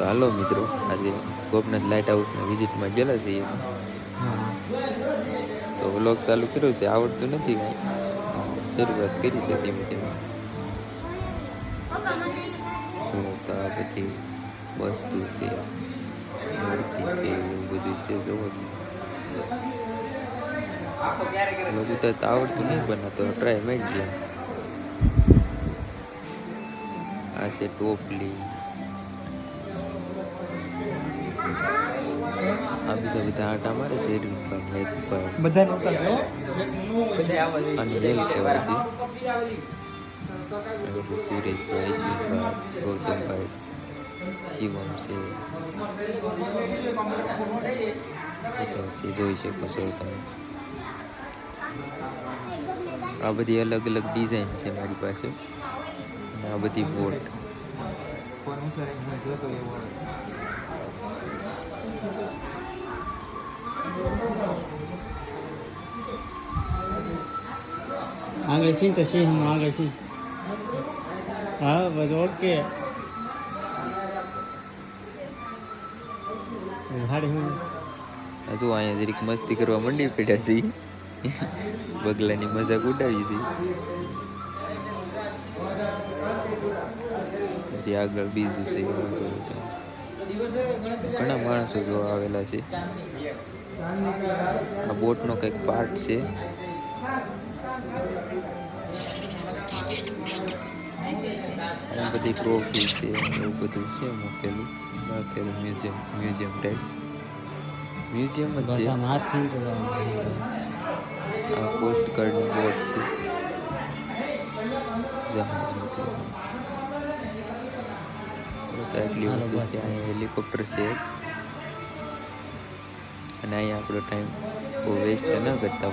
તો હાલો મિત્રો, આજે ગોપનાથ લાઇટ હાઉસના વિઝિટમાં ગયેલા છીએ. તો વ્લોગ ચાલુ કર્યો છે, આવડતું નથી કાંઈ, શરૂઆત કરી છે ધીમે ધીમે. શું તો આ બધી વસ્તુ છે, મૂર્તિ છે, એવું બધું છે. જોવો લોકો તો આવડતું નહીં બનાતો, ટ્રાય મારી ગયા. આ છે ટોપલી, આ બીજા બધા આટા મારે છે. રીતભાઈ અને એલ કહેવાય છે. સુરેશભાઈ, અશ્વિનભાઈ, ગૌતમભાઈ, શિવમ છે, જોઈ શકો છો તમે. આ બધી અલગ અલગ ડિઝાઇન છે મારી પાસે. અને આ બધી બોટ. આગળ છે તો સિંહ આગળ છે. હા બસ ઓકે. હજુ અહીંયા જરીક મસ્તી કરવા મંડી પડ્યા છે. બગલાની મજાક ઉડાવી છે. પછી આગળ બીજું છે, એમાં જોયું તમે. ઘણા માણસો જોવા આવેલા છે. આ બોટનો કંઈક પાર્ટ છે. આ બધી ટ્રોફી છે, એવું બધું છે મૂકેલું રાખેલું. મ્યુઝિયમ ટાઈપ મ્યુઝિયમ જ છે. આ પોસ્ટ કાર્ડની બોટ છે, જહાજ મતલબ. બસ આટલી વસ્તુ છે. અહીંયા હેલિકોપ્ટર છે. અને અહીંયા આપણો ટાઈમ બહુ વેસ્ટ ન કરતા.